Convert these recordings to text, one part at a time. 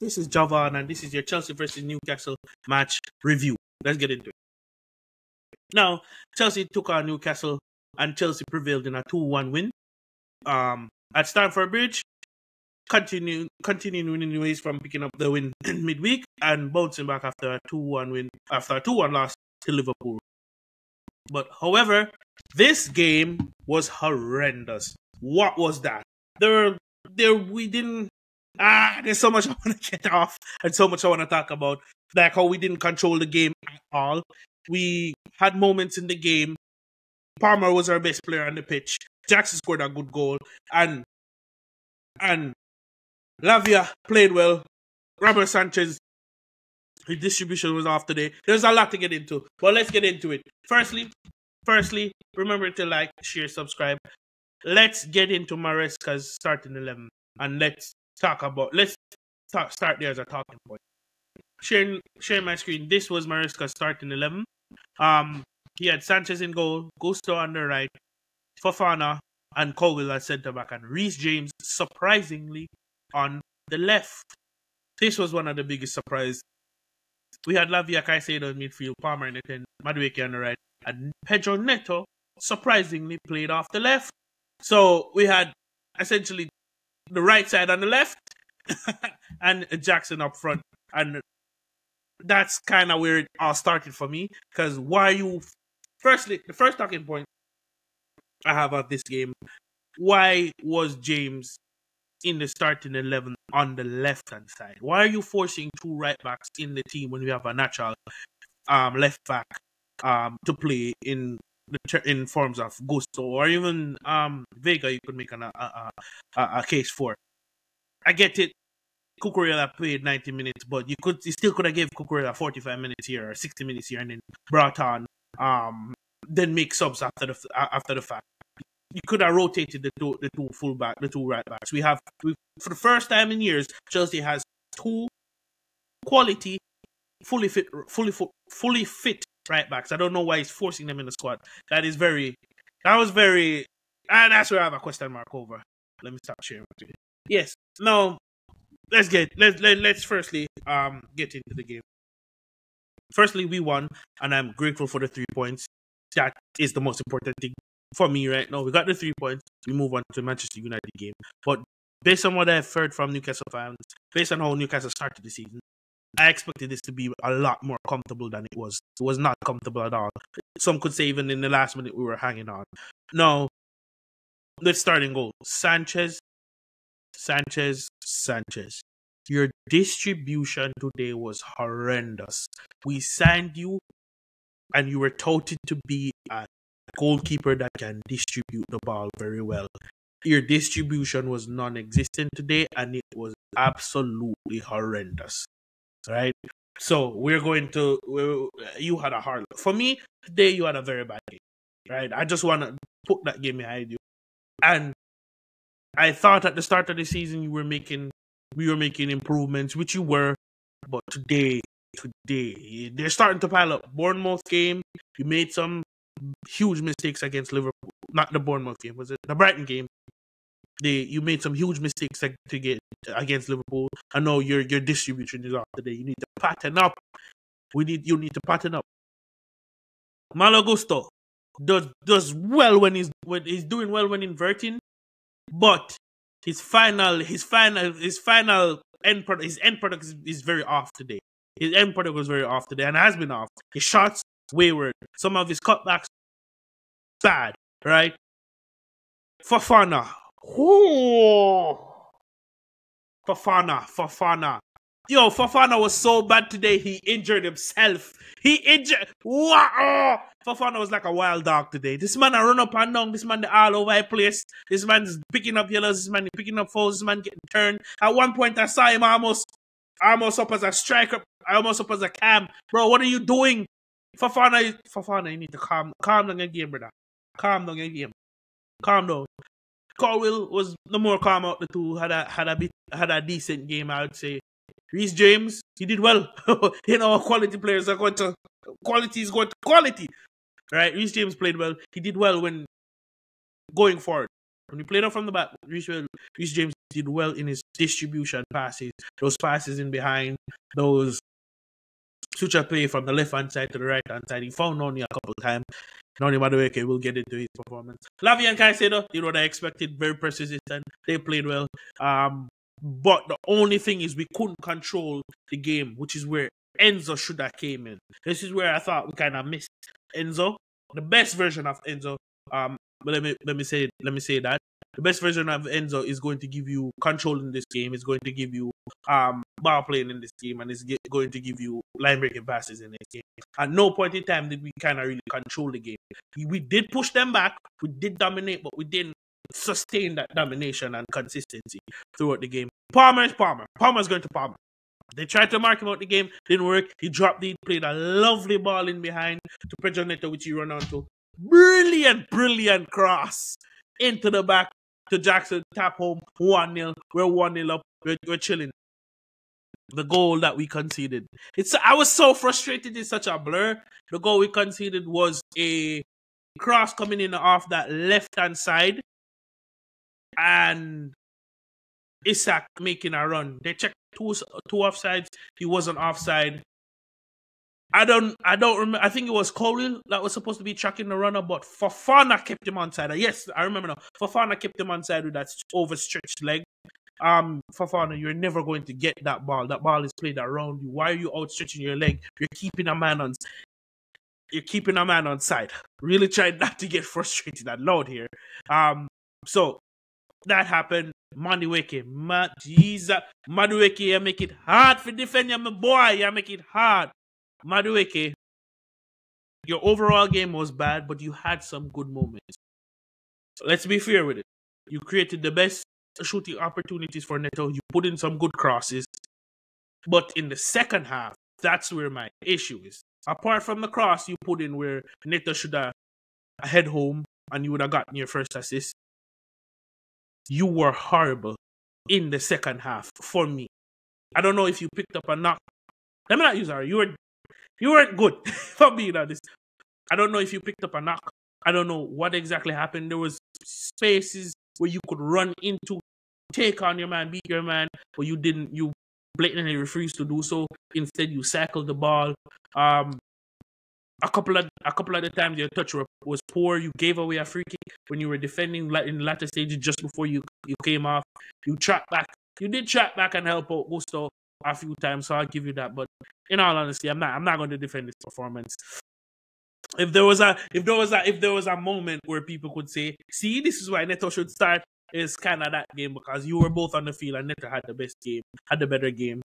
This is Javan, and this is your Chelsea versus Newcastle match review. Let's get into it. Now, Chelsea took on Newcastle, and Chelsea prevailed in a 2-1 win. At Stamford Bridge, continuing winning ways from picking up the win midweek and bouncing back after a 2-1 loss to Liverpool. But however, this game was horrendous. What was that? There's so much I want to get off and so much I want to talk about. Like how we didn't control the game at all. We had moments in the game. Palmer was our best player on the pitch. Jackson scored a good goal. And Lavia played well. Robert Sanchez, his distribution was off today. There's a lot to get into, but let's get into it. Firstly, remember to like, share, subscribe. Let's get into Maresca's starting 11, and let's start there as a talking point. Sharing my screen. This was Maresca's starting 11. He had Sanchez in goal, Gusto on the right, Fofana and Colwill at centre back, and Reece James surprisingly on the left. This was one of the biggest surprises. We had Lavia, Caicedo in midfield, Palmer in the 10, Madueke on the right, and Pedro Neto surprisingly played off the left. So we had essentially the right side on the left and Jackson up front. And that's kind of where it all started for me. Because firstly, the first talking point I have of this game, why was James in the starting 11 on the left-hand side? Why are you forcing two right-backs in the team when we have a natural left-back to play in forms of Gusto or even Vega? You could make a case for. I get it. Cucurella played 90 minutes, but you still could have gave Cucurella 45 minutes here or 60 minutes here, and then brought on then make subs after the fact. You could have rotated the two right backs. For the first time in years, Chelsea has two quality, fully fit right backs. I don't know why he's forcing them in the squad. That's where I have a question mark over. Let me stop sharing with you. Yes. Now let's firstly get into the game. Firstly, we won, and I'm grateful for the 3 points. That is the most important thing for me right now. We got the 3 points. We move on to the Manchester United game. But based on what I've heard from Newcastle fans, based on how Newcastle started the season, I expected this to be a lot more comfortable than it was. It was not comfortable at all. Some could say even in the last minute we were hanging on. Now, let's start in goal. Sanchez. Your distribution today was horrendous. We signed you, and you were touted to be a goalkeeper that can distribute the ball very well. Your distribution was non-existent today, and it was absolutely horrendous. Right? So you had a hard. For me, today you had a very bad game. Right? I just want to put that game behind you. And I thought at the start of the season we were making improvements, which you were, but today they're starting to pile up. Bournemouth game, you made some huge mistakes against Liverpool. Not the Bournemouth game, was it? The Brighton game. You made some huge mistakes to get against Liverpool. I know your distribution is off today. You need to pattern up. You need to pattern up. Malo Gusto does well when he's doing well when inverting, but his final end product is very off today. His end product was very off today and has been off. His shots wayward. Some of his cutbacks bad, right? Fofana. Fofana. Yo, Fofana was so bad today, he injured himself. Wow! Fofana was like a wild dog today. This man a run up and down. This man all over the place. This man's picking up yellows. This man picking up fouls. This man getting turned. At one point, I saw him almost up as a striker. Almost up as a cam. Bro, what are you doing? Fofana, you need to calm down your game, brother. Calm down your game. Calm down. Colwill was the more calm out the two. Had a decent game, I would say. Reece James, he did well. Quality players are going to quality. Right? Reece James played well. He did well when going forward. When he played up from the back, Reece James did well in his distribution passes, those passes in behind, those switch up play from the left hand side to the right hand side. He found Noni a couple of times. Noni Madueke will get into his performance. Lavi and Caicedo did what I expected, very persistent. They played well. But the only thing is we couldn't control the game, which is where Enzo should have came in. This is where I thought we kind of missed Enzo, the best version of Enzo. But let me say that the best version of Enzo is going to give you control in this game. It's going to give you ball playing in this game, and it's going to give you line breaking passes in this game. At no point in time did we kind of really control the game. We did push them back, we did dominate, but we didn't sustain that domination and consistency throughout the game. Palmer is Palmer. Palmer's going to Palmer. They tried to mark him out the game, didn't work. He dropped it, played a lovely ball in behind to Pedro Neto, which he run onto. Brilliant cross into the back to Jackson, tap home, 1-0. We're 1-0 up. We're chilling. The goal that we conceded. I was so frustrated. It's such a blur. The goal we conceded was a cross coming in off that left-hand side. And Isak making a run. They checked two offsides. He wasn't offside. I don't remember. I think it was Colwill that was supposed to be tracking the runner, but Fofana kept him onside. Yes, I remember now. Fofana kept him onside with that overstretched leg. Fofana, you're never going to get that ball. That ball is played around you. Why are you outstretching your leg? You're keeping a man on side. Really tried not to get frustrated and loud here. So that happened. Madueke, you make it hard for defend you, my boy. You make it hard. Madueke, your overall game was bad, but you had some good moments. So let's be fair with it. You created the best shooting opportunities for Neto. You put in some good crosses. But in the second half, that's where my issue is. Apart from the cross you put in where Neto should have head home and you would have gotten your first assist, you were horrible in the second half for me. I don't know if you picked up a knock. Let me not use her. You weren't good, for being honest. I don't know if you picked up a knock. I don't know what exactly happened. There was spaces where you could run into, take on your man, beat your man, but you didn't. You blatantly refused to do so. Instead, you cycled the ball. A couple of the times your touch was poor. You gave away a free kick when you were defending in the latter stages just before you came off. You tracked back. You did track back and help out Gusto a few times, so I'll give you that. But in all honesty, I'm not going to defend this performance. If there was a moment where people could say, see, this is why Neto should start, is kind of that game, because you were both on the field and Neto had the best game, had the better game.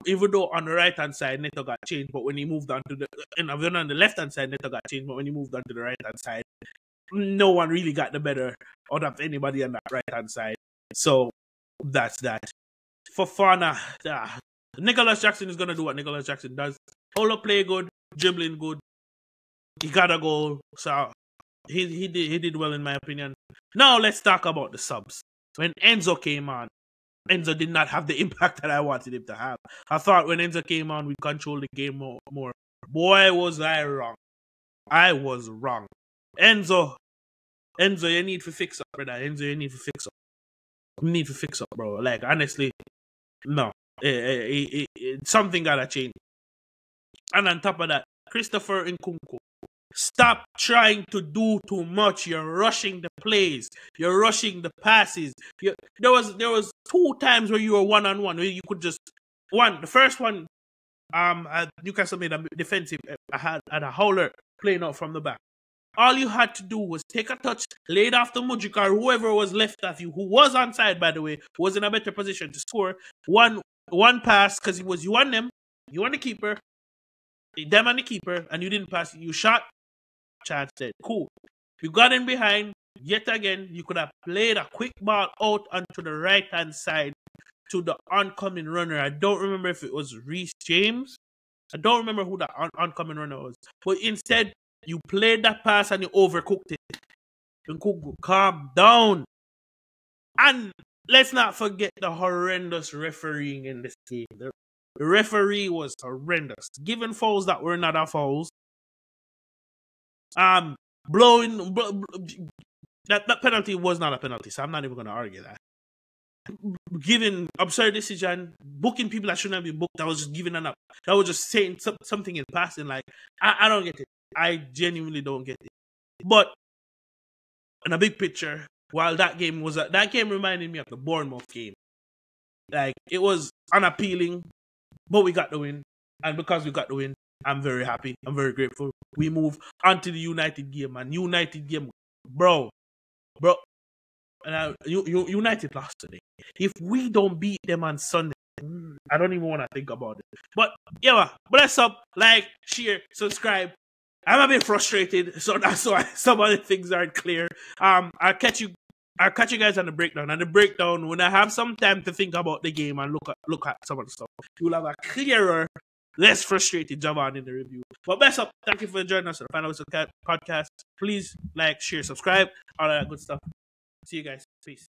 Even though on the right hand side Neto got changed, but when he moved on to on the left hand side Neto got changed, but when he moved on to the right hand side, no one really got the better out of anybody on that right hand side. So that's that. Fofana, Nicholas Jackson is gonna do what Nicholas Jackson does. Hold up, play good, dribbling good. He got a goal, so he did well in my opinion. Now let's talk about the subs. When Enzo came on, Enzo did not have the impact that I wanted him to have. I thought when Enzo came on, we controlled the game more. Boy, was I wrong. I was wrong. Enzo, you need to fix up, brother. Enzo, you need to fix up. You need to fix up, bro. Like, honestly, no. Something gotta change. And on top of that, Christopher Nkunku, stop trying to do too much. You're rushing the plays. You're rushing the passes. There was 2 times where you were one-on-one, where you could just... The first one, Newcastle made a defensive, had a howler playing out from the back. All you had to do was take a touch, lay it off to Mudryk or whoever was left of you, who was onside, by the way, who was in a better position to score. One pass, because it was you and them, you and the keeper, them and the keeper, and you didn't pass. You shot, chance dead. Cool. You got in behind, yet again, you could have played a quick ball out onto the right-hand side to the oncoming runner. I don't remember if it was Reece James. I don't remember who the oncoming runner was. But instead, you played that pass and you overcooked it. Nkunku, calm down. And let's not forget the horrendous refereeing in this game. The referee was horrendous. Giving fouls that were not fouls. That penalty was not a penalty, so I'm not even going to argue that. giving absurd decision, booking people that shouldn't have been booked. That was just giving an up. That was just saying something in passing. Like I don't get it. I genuinely don't get it. But in a big picture, while that game reminded me of the Bournemouth game. Like it was unappealing, but we got the win, and because we got the win, I'm very happy. I'm very grateful. We move on to the United game, and United game, bro. And United lost today. If we don't beat them on Sunday, I don't even want to think about it. But yeah, bless up, like, share, subscribe. I'm a bit frustrated, so that's why some of the things aren't clear. I'll catch you guys on the breakdown. And the breakdown, when I have some time to think about the game and look at some of the stuff, you'll have a clearer, less frustrated Javan in the review. But best up, thank you for joining us on the Final Whistle podcast. Please like, share, subscribe, all that good stuff. See you guys. Peace.